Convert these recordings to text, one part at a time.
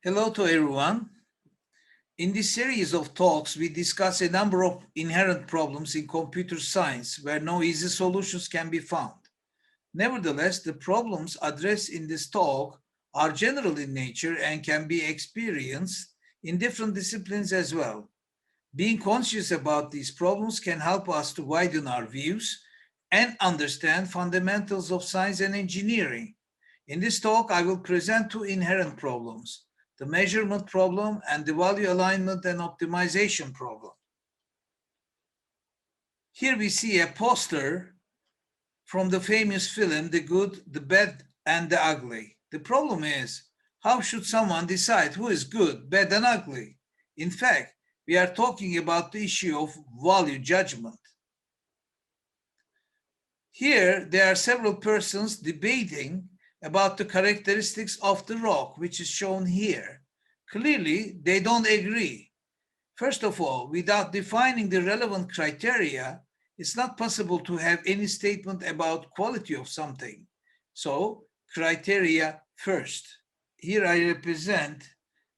Hello to everyone. In this series of talks, we discuss a number of inherent problems in computer science where no easy solutions can be found. Nevertheless, the problems addressed in this talk are general in nature and can be experienced in different disciplines as well. Being conscious about these problems can help us to widen our views and understand fundamentals of science and engineering. In this talk, I will present two inherent problems, the measurement problem and the value alignment and optimization problem. Here we see a poster from the famous film, The Good, the Bad, and the Ugly. The problem is, how should someone decide who is good, bad, and ugly? In fact, we are talking about the issue of value judgment. Here, there are several persons debating about the characteristics of the rock, which is shown here. Clearly, they don't agree. First of all, without defining the relevant criteria, it's not possible to have any statement about quality of something. So, criteria first. Here I represent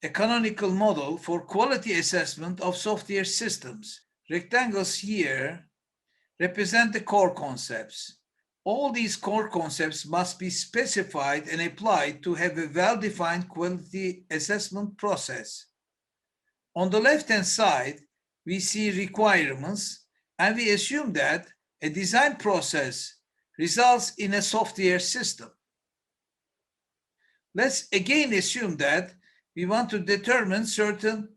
a canonical model for quality assessment of software systems. Rectangles here represent the core concepts. All these core concepts must be specified and applied to have a well-defined quality assessment process. On the left-hand side, we see requirements, and we assume that a design process results in a software system. Let's again assume that we want to determine certain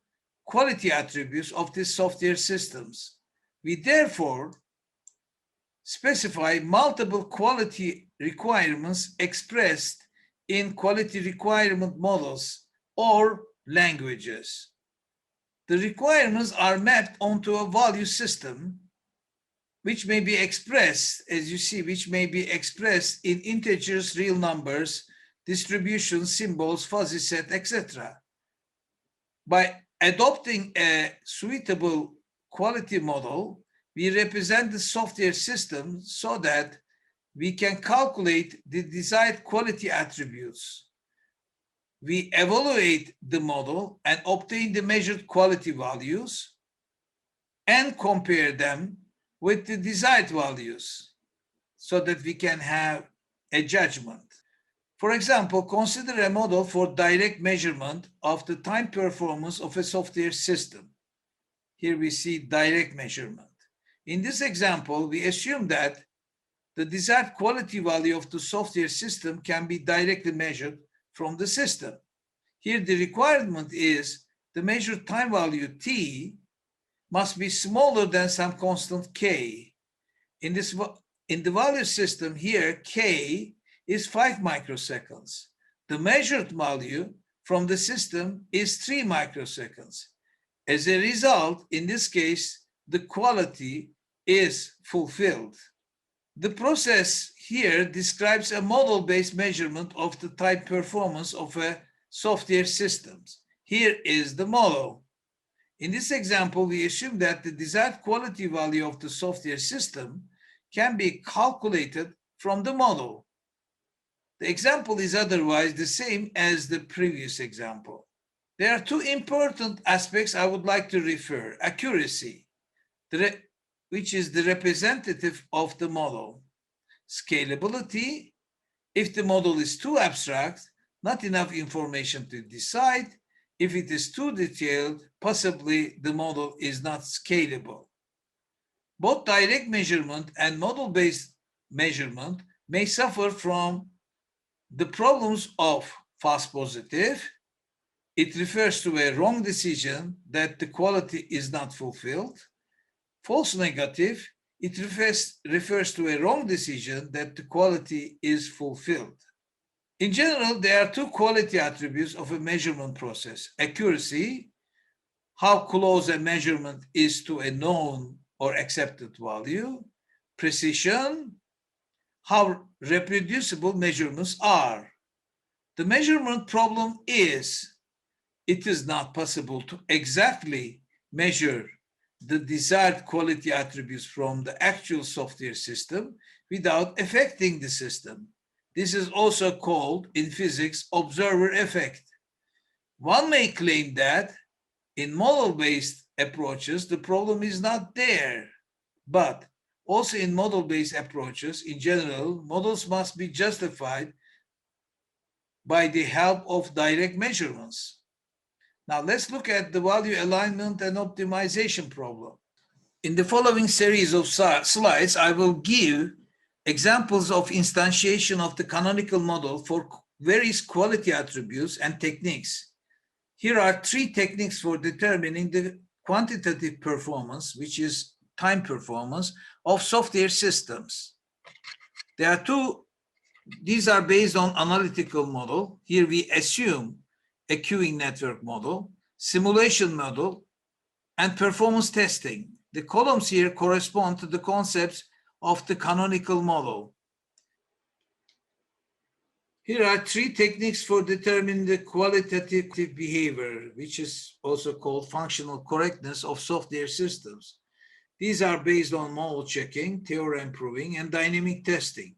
quality attributes of these software systems. We therefore specify multiple quality requirements expressed in quality requirement models or languages. The requirements are mapped onto a value system, which may be expressed, as you see, which may be expressed in integers, real numbers, distributions, symbols, fuzzy set, etc. By adopting a suitable quality model, we represent the software system so that we can calculate the desired quality attributes. We evaluate the model and obtain the measured quality values and compare them with the desired values so that we can have a judgment. For example, consider a model for direct measurement of the time performance of a software system. Here we see direct measurement. In this example, we assume that the desired quality value of the software system can be directly measured from the system. Here the requirement is the measured time value t must be smaller than some constant k. In the value system here, k is 5 microseconds. The measured value from the system is 3 microseconds. As a result, in this case, the quality is fulfilled. The process here describes a model-based measurement of the time performance of a software system. Here is the model. In this example, we assume that the desired quality value of the software system can be calculated from the model. The example is otherwise the same as the previous example. There are two important aspects I would like to refer. Accuracy, which is the representative of the model. Scalability, if the model is too abstract, not enough information to decide. If it is too detailed, possibly the model is not scalable. Both direct measurement and model-based measurement may suffer from the problems of false positive. It refers to a wrong decision that the quality is not fulfilled. False negative, it refers to a wrong decision that the quality is fulfilled. In general, there are two quality attributes of a measurement process. Accuracy, how close a measurement is to a known or accepted value. Precision, how reproducible measurements are. The measurement problem is, it is not possible to exactly measure the desired quality attributes from the actual software system without affecting the system. This is also called in physics observer effect. One may claim that in model-based approaches, the problem is not there. But also in model-based approaches, in general, models must be justified by the help of direct measurements. Now let's look at the value alignment and optimization problem. In the following series of slides, I will give examples of instantiation of the canonical model for various quality attributes and techniques. Here are 3 techniques for determining the quantitative performance, which is time performance, of software systems. There are 2. These are based on analytical model. Here we assume a queuing network model, simulation model, and performance testing. The columns here correspond to the concepts of the canonical model. Here are 3 techniques for determining the qualitative behavior, which is also called functional correctness of software systems. These are based on model checking, theorem proving, and dynamic testing.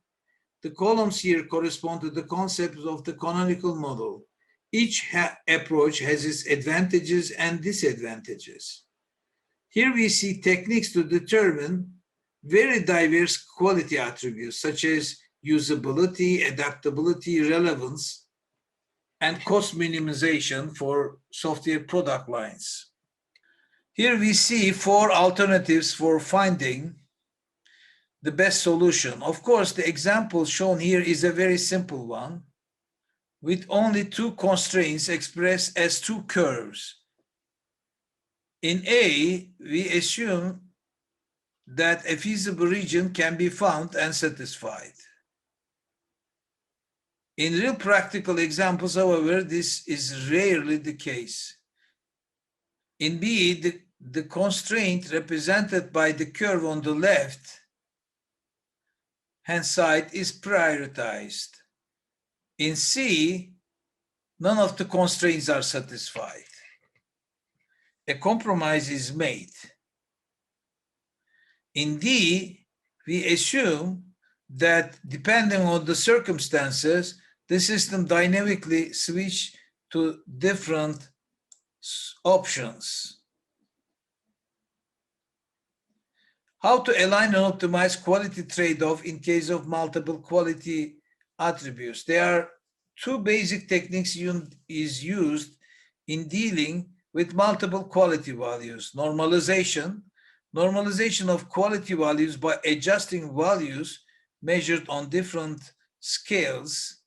The columns here correspond to the concepts of the canonical model. Each approach has its advantages and disadvantages. Here we see techniques to determine very diverse quality attributes, such as usability, adaptability, relevance, and cost minimization for software product lines. Here we see 4 alternatives for finding the best solution. Of course, the example shown here is a very simple one, with only 2 constraints expressed as 2 curves. In A, we assume that a feasible region can be found and satisfied. In real practical examples, however, this is rarely the case. In B, the constraint represented by the curve on the left hand side is prioritized. In C, none of the constraints are satisfied. A compromise is made. In D, we assume that depending on the circumstances, the system dynamically switches to different options. How to align and optimize quality trade-off in case of multiple quality attributes. There are 2 basic techniques used in dealing with multiple quality values. Normalization of quality values by adjusting values measured on different scales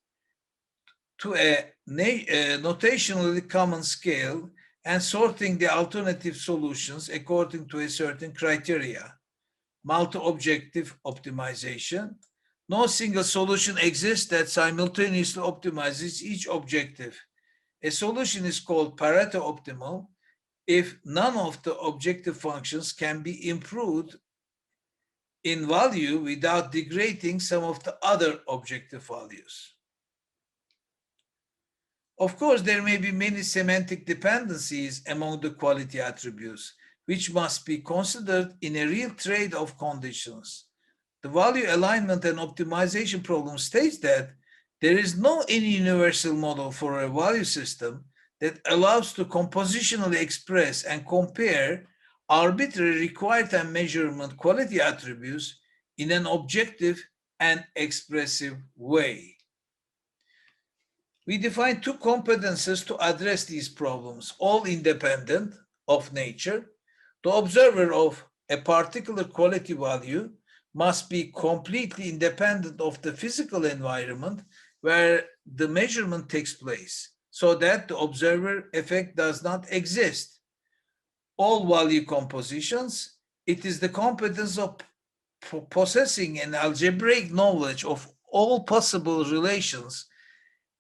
to a notationally common scale and sorting the alternative solutions according to a certain criteria. Multi-objective optimization. No single solution exists that simultaneously optimizes each objective. A solution is called Pareto optimal if none of the objective functions can be improved in value without degrading some of the other objective values. Of course, there may be many semantic dependencies among the quality attributes, which must be considered in a real trade-off conditions. The value alignment and optimization problem states that there is no any universal model for a value system that allows to compositionally express and compare arbitrary required time measurement quality attributes in an objective and expressive way. We define 2 competences to address these problems, all independent of nature. The observer of a particular quality value must be completely independent of the physical environment where the measurement takes place, so that the observer effect does not exist. All value compositions, it is the competence of possessing an algebraic knowledge of all possible relations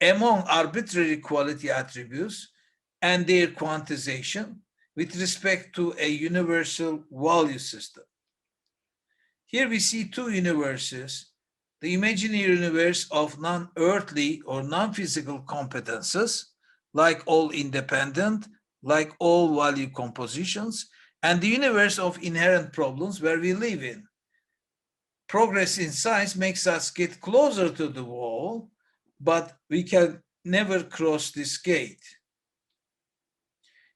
among arbitrary quality attributes and their quantization with respect to a universal value system. Here we see 2 universes, the imaginary universe of non-earthly or non-physical competences, like all independent, like all value compositions, and the universe of inherent problems where we live in. Progress in science makes us get closer to the wall, but we can never cross this gate.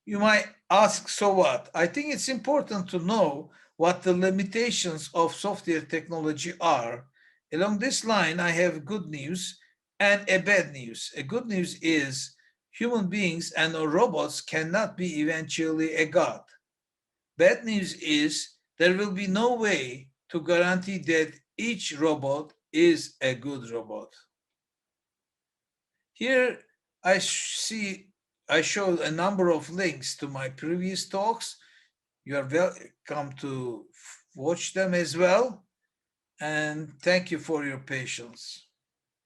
You might ask, so what? I think it's important to know what the limitations of software technology are. Along this line, I have good news and a bad news. A good news is human beings and robots cannot be eventually a god. Bad news is there will be no way to guarantee that each robot is a good robot. Here I showed a number of links to my previous talks. You are welcome to watch them as well. And thank you for your patience.